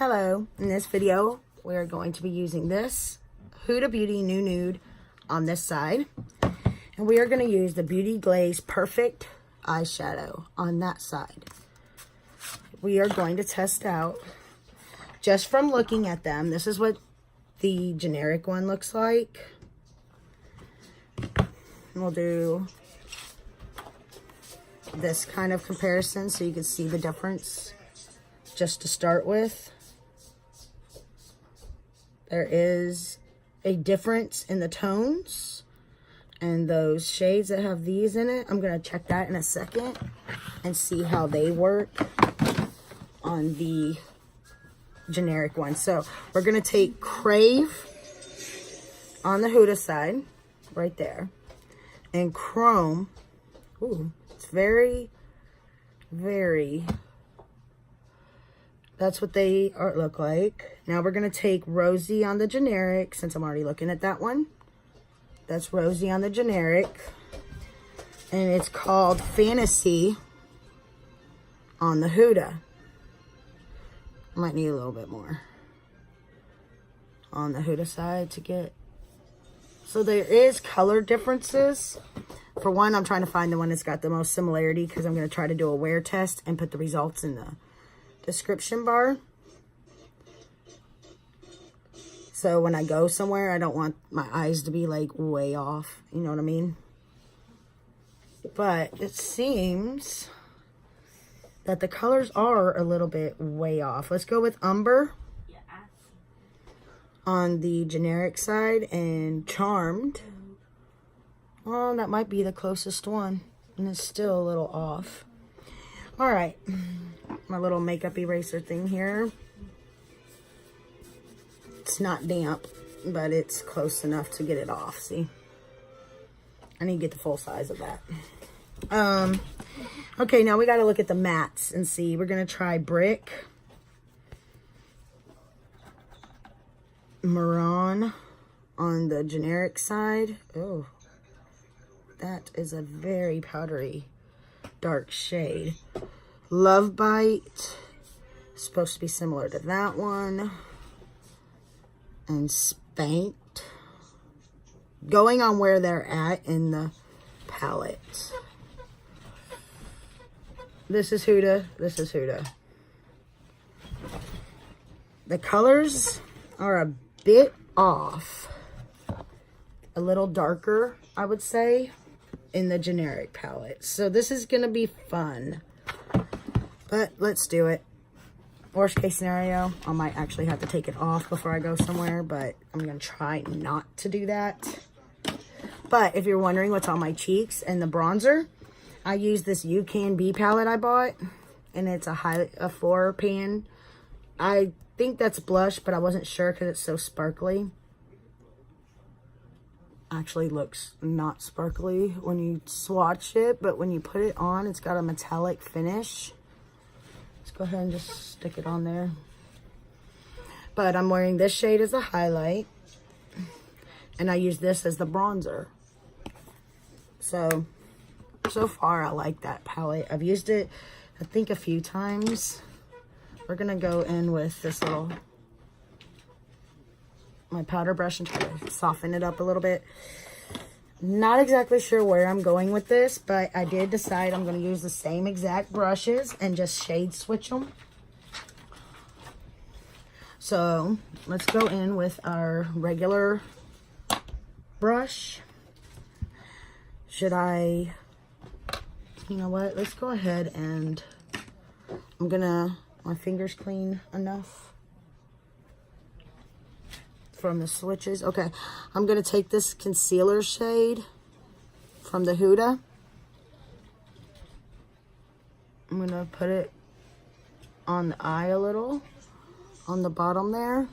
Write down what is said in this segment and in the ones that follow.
Hello, in this video we're going to be using this Huda New Nude on this side, and we are going to use the Beauty Glazed Perfect eyeshadow on that side. We are going to test out, just from looking at them, this is what the generic one looks like. And we'll do this kind of comparison so you can see the difference just to start with. There is a difference in the tones and those shades that have these in it. I'm going to check that in a second and see how they work on the generic one. So we're going to take Crave on the Huda side right there, and Chrome. Ooh, it's very that's what they look like. Now we're going to take Rosy on the generic, since I'm already looking at that one. That's Rosy on the generic. And it's called Fantasy on the Huda. Might need a little bit more on the Huda side to get. So there is color differences. For one, I'm trying to find the one that's got the most similarity because I'm going to try to do a wear test and put the results in the description bar. So when I go somewhere, I don't want my eyes to be like way off, you know what I mean? But it seems that the colors are a little bit way off. Let's go with Umber on the generic side and Charmed. Well, that might be the closest one, and it's still a little off. All right, my little makeup eraser thing here. It's not damp, but it's close enough to get it off. See, I need to get the full size of that. Okay, now we got to look at the mattes and see. We're gonna try Brick, Maroon on the generic side. Oh, that is a very powdery dark shade. Love Bite, supposed to be similar to that one. And Spanked, going on where they're at in the palette. This is Huda, this is Huda. The colors are a bit off, a little darker, I would say, in the generic palette. So this is gonna be fun, but let's do it. Worst case scenario, I might actually have to take it off before I go somewhere, but I'm gonna try not to do that. But if you're wondering what's on my cheeks and the bronzer, I use this UCANBE palette I bought, and it's a 4 pan. I think that's blush, but I wasn't sure because it's so sparkly. Actually looks not sparkly when you swatch it, but when you put it on, it's got a metallic finish. Let's go ahead and just stick it on there. But I'm wearing this shade as a highlight, and I use this as the bronzer. So far I like that palette. I've used it, I think, a few times. We're gonna go in with this my powder brush and try to soften it up a little bit. Not exactly sure where I'm going with this, but I did decide I'm going to use the same exact brushes and just shade switch them. So let's go in with our regular brush. Should I, you know what, let's go ahead and my fingers clean enough from the switches. Okay, I'm gonna take this concealer shade from the Huda. I'm gonna put it on the eye a little, on the bottom there,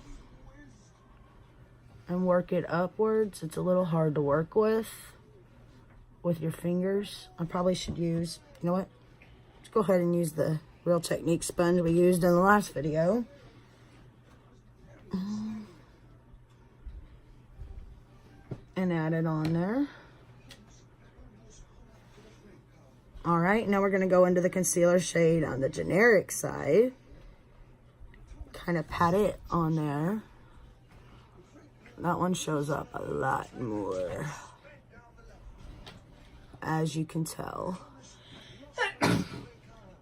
and work it upwards. It's a little hard to work with your fingers. I probably should use, you know what, let's go ahead and use the Real Technique sponge we used in the last video. And add it on there. All right, now we're gonna go into the concealer shade on the generic side. kind of pat it on there. That one shows up a lot more, as you can tell.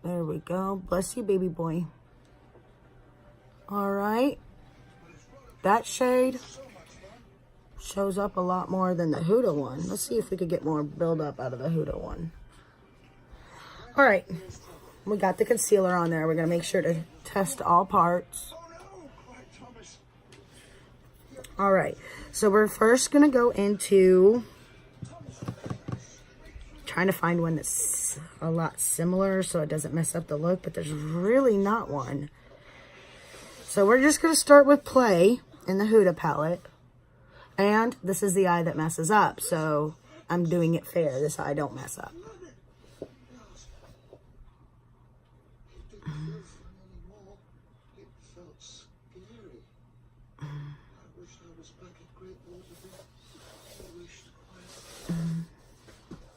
There we go. Bless you, baby boy. All right. That shade shows up a lot more than the Huda one. Let's see if we could get more build-up out of the Huda one. All right. We got the concealer on there. We're going to make sure to test all parts. All right. So we're first going to go into trying to find one that's a lot similar so it doesn't mess up the look, but there's really not one. So we're just going to start with Play in the Huda palette. And this is the eye that messes up, so I'm doing it fair. This eye don't mess up.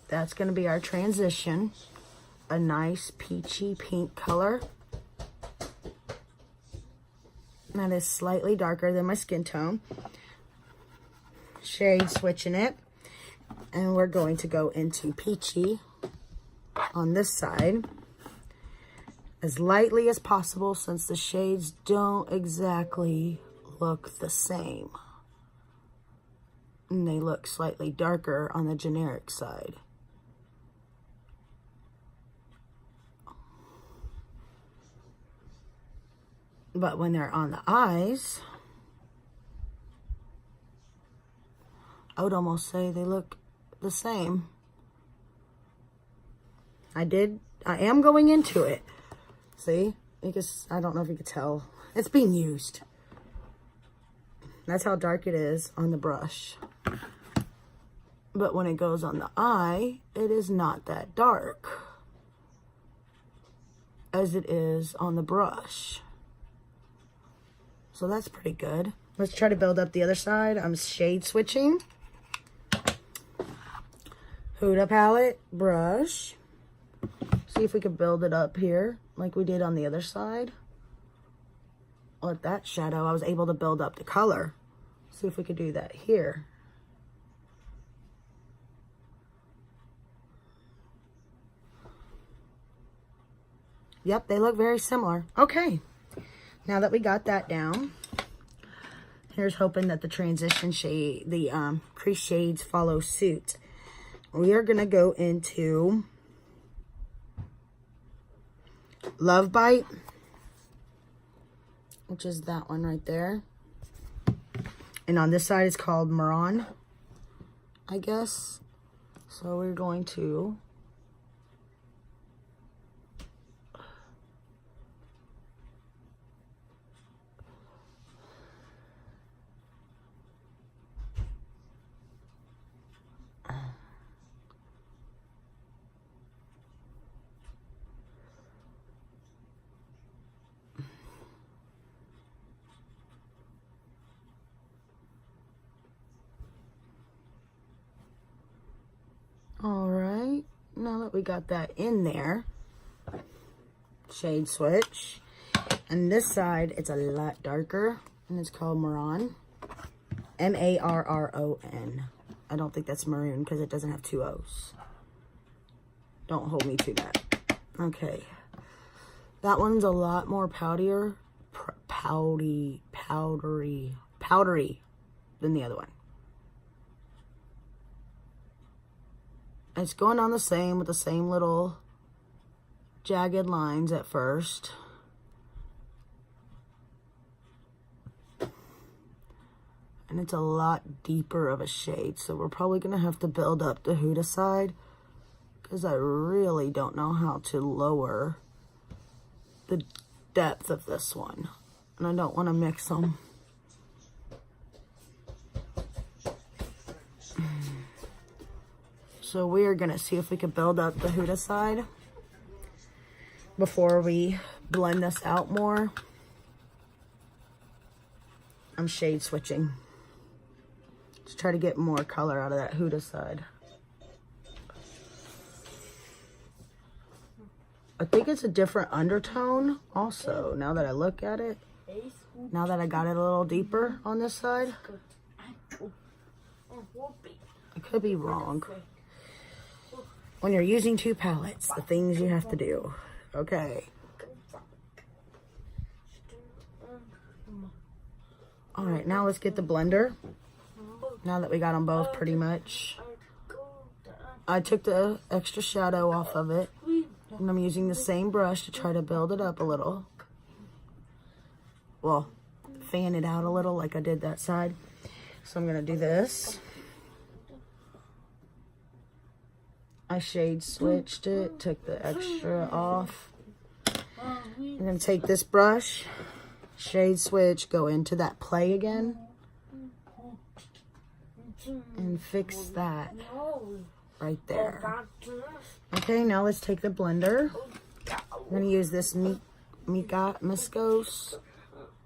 That's going to be our transition. A nice peachy pink color. That is slightly darker than my skin tone. Shade switching it. And we're going to go into peachy on this side. As lightly as possible since the shades don't exactly look the same. And they look slightly darker on the generic side. But when they're on the eyes, I would almost say they look the same. I am going into it. See? Because I don't know if you could tell. It's being used. That's how dark it is on the brush. But when it goes on the eye, it is not that dark as it is on the brush. So that's pretty good. Let's try to build up the other side. I'm shade switching. Huda palette, brush. See if we can build it up here like we did on the other side. With that shadow, I was able to build up the color. See if we could do that here. Yep, they look very similar. Okay. Now that we got that down, here's hoping that the transition shade, the crease shades follow suit. We are going to go into Love Bite, which is that one right there. And on this side, it's called Maron, I guess. So we're going to Alright, now that we got that in there, shade switch. And this side, it's a lot darker, and it's called Maron. M-A-R-R-O-N. I don't think that's maroon because it doesn't have two O's. Don't hold me to that. Okay. That one's a lot more powdery than the other one. It's going on the same with the same little jagged lines at first. And it's a lot deeper of a shade. So we're probably going to have to build up the Huda side. Because I really don't know how to lower the depth of this one. And I don't want to mix them. So we are going to see if we can build up the Huda side before we blend this out more. I'm shade switching to try to get more color out of that Huda side. I think it's a different undertone also, now that I look at it. Now that I got it a little deeper on this side, I could be wrong. When you're using two palettes, the things you have to do. Okay. Alright, now let's get the blender. Now that we got them both pretty much. I took the extra shadow off of it. And I'm using the same brush to try to build it up a little. Well, fan it out a little like I did that side. So I'm going to do this. I shade switched it, took the extra off. I'm going to take this brush, shade switch, go into that play again, and fix that right there. Okay, now let's take the blender. I'm going to use this Miscos.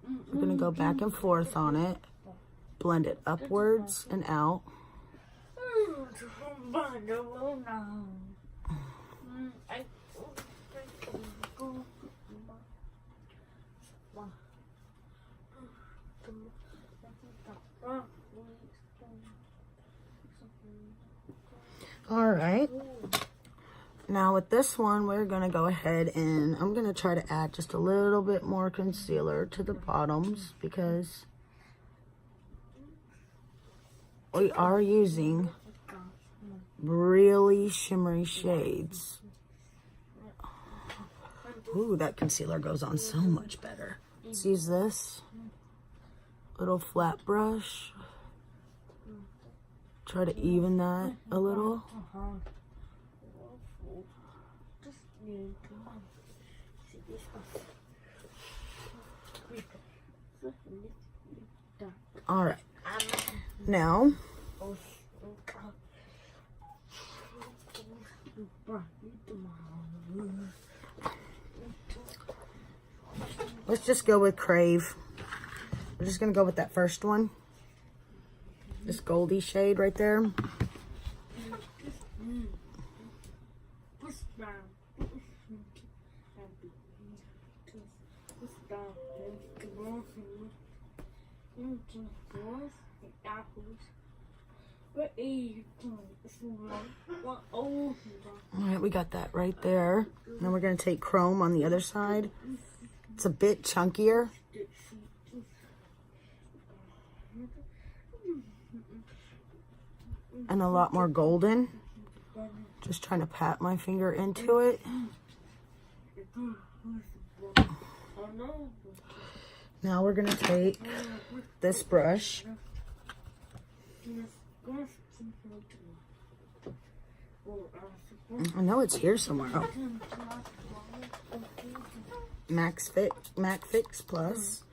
I'm going to go back and forth on it, blend it upwards and out. All right, now with this one, we're gonna go ahead and I'm gonna try to add just a little bit more concealer to the bottoms because we are using really shimmery shades. Ooh, that concealer goes on so much better. Let's use this little flat brush. Try to even that a little. All right. Now, let's just go with Crave. We're just gonna go with that first one. This goldy shade right there. Alright, we got that right there. Now we're going to take Chrome on the other side. It's a bit chunkier. And a lot more golden. Just trying to pat my finger into it. Now we're going to take this brush. I know it's here somewhere. Oh. Mac Fix Plus.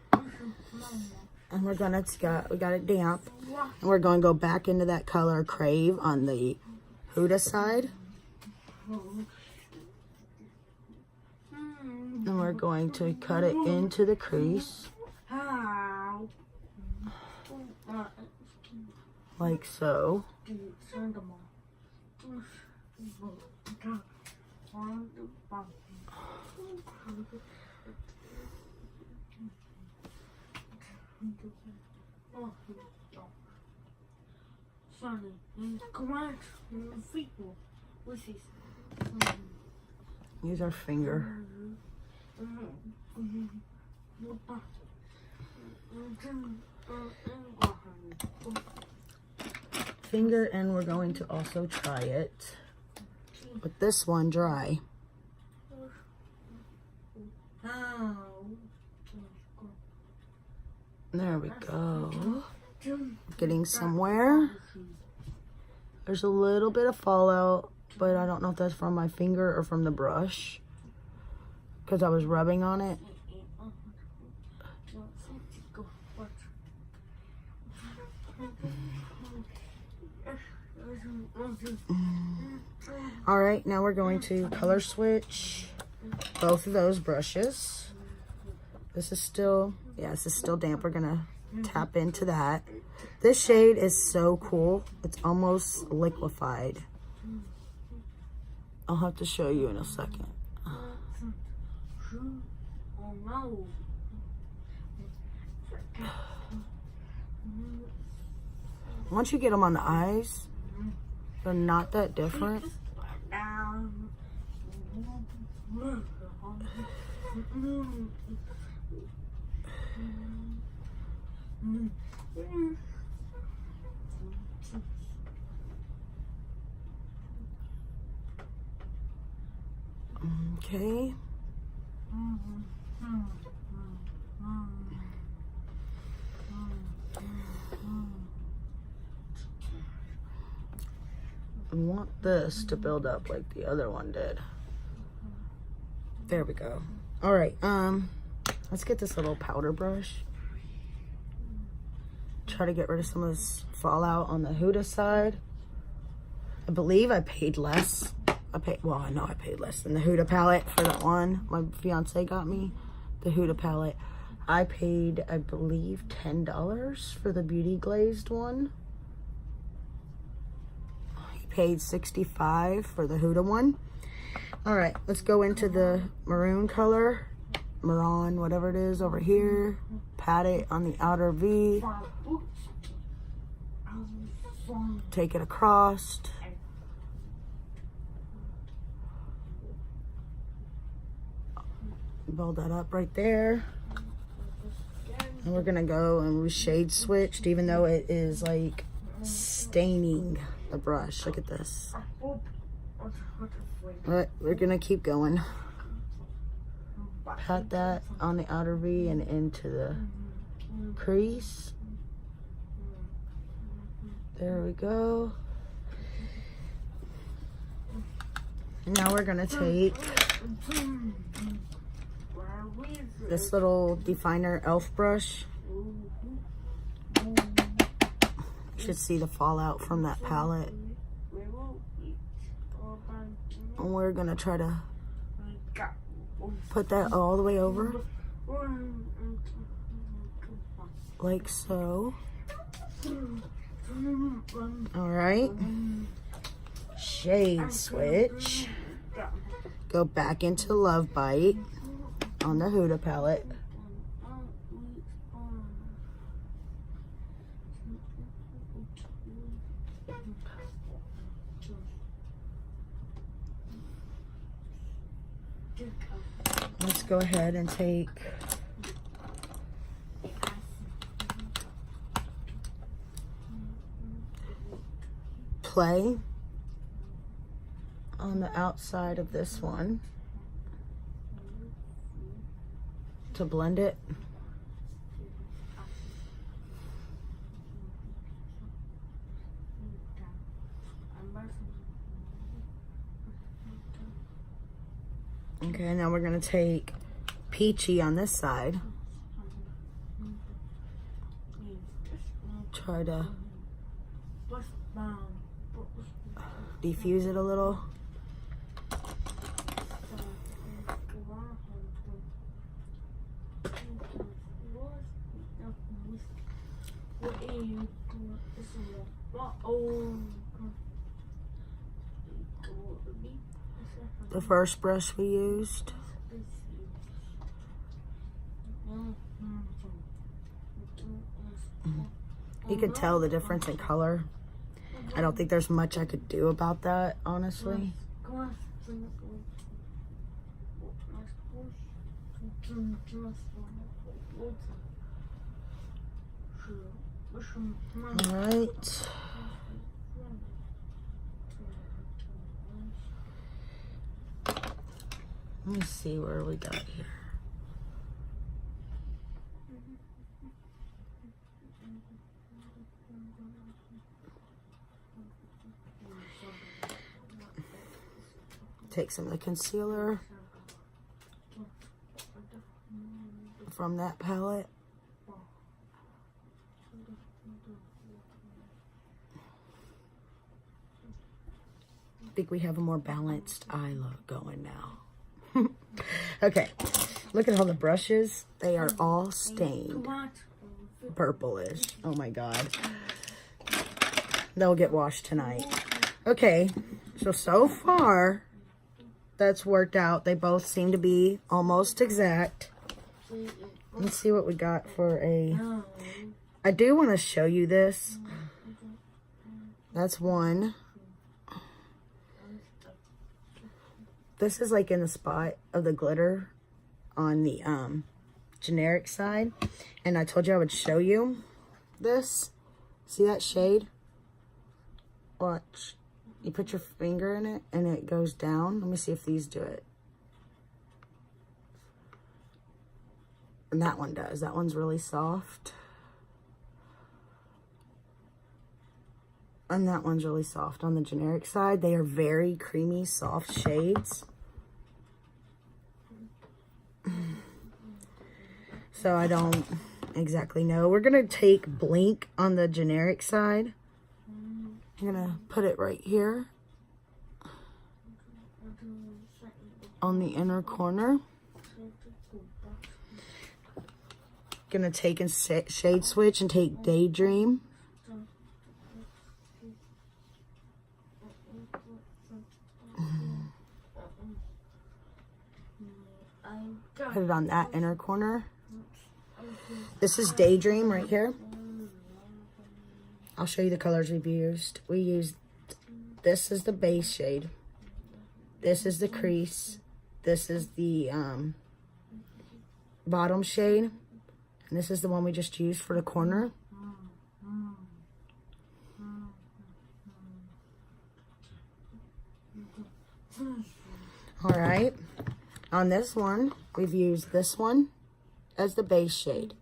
And we're gonna we got it damp. And we're gonna go back into that color Crave on the Huda side. And we're going to cut it into the crease. Like so. Use our finger. Finger, and we're going to also try it with this one dry. There we go. Getting somewhere. There's a little bit of fallout, but I don't know if that's from my finger or from the brush because I was rubbing on it. All right, now we're going to color switch both of those brushes. This is still, yeah, this is still damp. We're gonna tap into that. This shade is so cool. It's almost liquefied. I'll have to show you in a second. once you get them on the eyes, they're not that different. Okay. I want this to build up like the other one did. There we go. All right, let's get this little powder brush. Try to get rid of some of this fallout on the Huda side. I believe I paid less. Well, I know I paid less than the Huda palette for that one my fiance got me. The Huda palette. I paid, I believe, $10 for the Beauty Glazed one. He paid $65 for the Huda one. All right, let's go into the maroon color. Maroon, whatever it is over here. Pat it on the outer V. Take it across. Build that up right there. And we're gonna go and we shade switched, even though it is like staining the brush. Look at this. All right, we're gonna keep going. Pat that on the outer V and into the crease. There we go. And now we're gonna take this little definer elf brush. You should see the fallout from that palette. And we're gonna try to put that all the way over. Like so. Alright. Shade switch. Go back into Love Bite on the Huda palette. Let's go ahead and take Play on the outside of this one to blend it. Okay, now we're gonna take Peachy on this side. Try to diffuse it a little. The first brush we used. You could tell the difference in color. I don't think there's much I could do about that, honestly. All right. Let me see where we got here. Take some of the concealer from that palette. I think we have a more balanced eye look going now. Okay, look at all the brushes. They are all stained purplish. Oh my god. They'll get washed tonight. Okay, so far that's worked out. They both seem to be almost exact. Let's see what we got for a... I do want to show you this. That's one. This is like in the spot of the glitter on the generic side. And I told you I would show you this. See that shade? Watch. You put your finger in it and it goes down. Let me see if these do it. And that one does. That one's really soft. And that one's really soft on the generic side. They are very creamy, soft shades. So I don't exactly know. We're going to take Blink on the generic side. I'm going to put it right here on the inner corner. Going to take and shade switch and take Daydream. Put it on that inner corner. This is Daydream right here. I'll show you the colors we've used. We used, this is the base shade. This is the crease. This is the bottom shade. And this is the one we just used for the corner. All right. On this one, we've used this one as the base shade.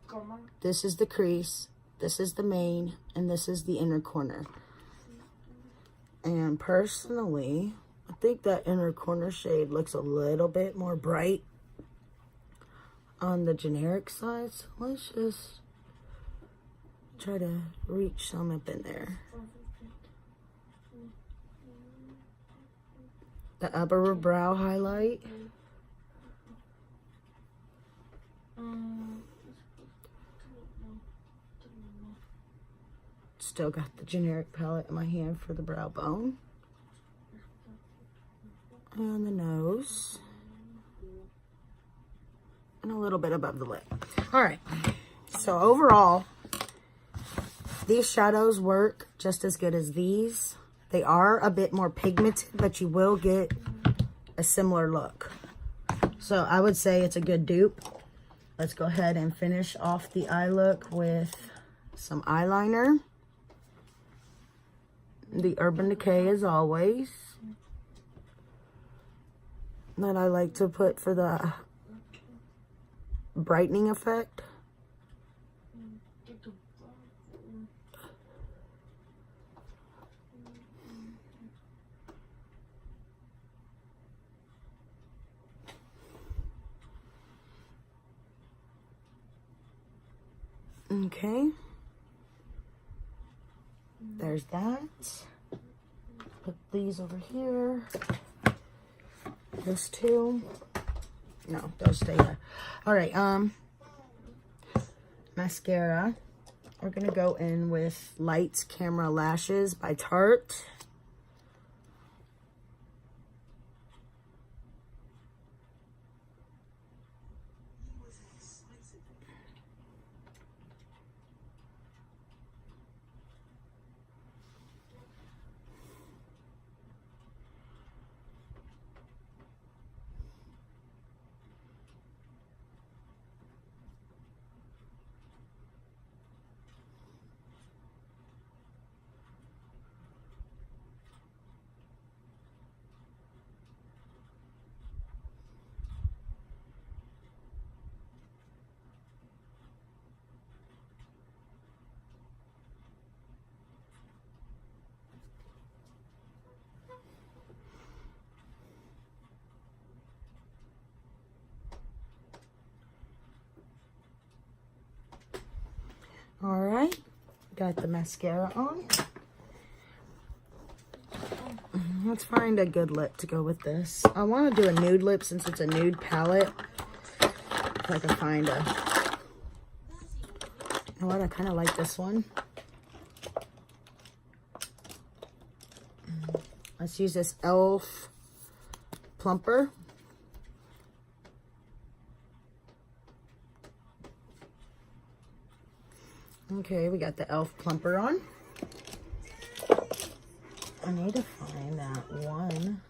This is the crease, this is the main, and this is the inner corner. And personally, I think that inner corner shade looks a little bit more bright on the generic side. So let's just try to reach some up in there. The upper brow highlight. Still got the generic palette in my hand for the brow bone. And the nose. And a little bit above the lip. Alright, so overall, these shadows work just as good as these. They are a bit more pigmented, but you will get a similar look. So I would say it's a good dupe. Let's go ahead and finish off the eye look with some eyeliner. The Urban Decay, as always, that I like to put for the brightening effect. Okay. There's that. Put these over here. This too. No, those stay there. Alright, mascara. We're gonna go in with Lights Camera Lashes by Tarte. Alright, got the mascara on. Let's find a good lip to go with this. I want to do a nude lip since it's a nude palette. If I can find a... You know what, I kind of like this one. Let's use this e.l.f. plumper. Okay, we got the e.l.f. plumper on. I need to find that one.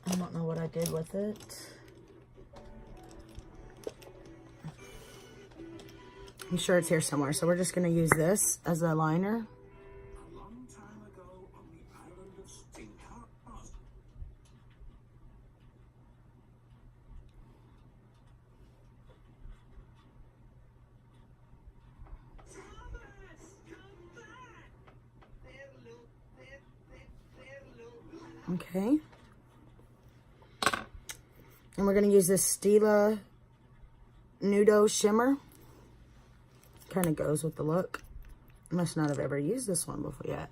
I don't know what I did with it. I'm sure it's here somewhere, so we're just going to use this as a liner. Okay. And we're going to use this Este Nude shimmer. Kind of goes with the look. I must not have ever used this one before yet.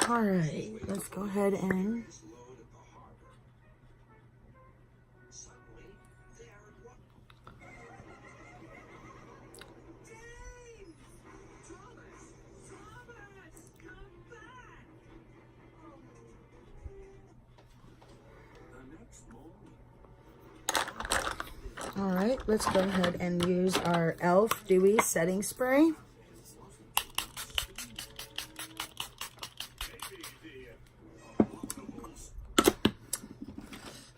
All right, let's go ahead and let's go ahead and use our e.l.f. Dewy Setting Spray.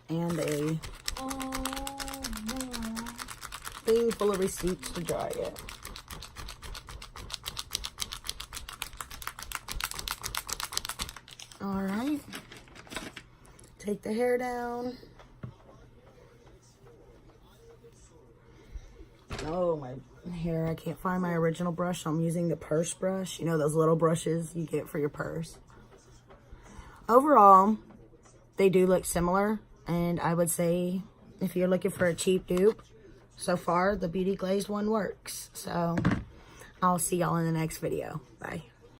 And a thing full of receipts to dry it. All right. Take the hair down. Oh, my hair. I can't find my original brush, so I'm using the purse brush. You know, those little brushes you get for your purse. Overall, they do look similar. And I would say, if you're looking for a cheap dupe, so far, the Beauty Glazed one works. So, I'll see y'all in the next video. Bye.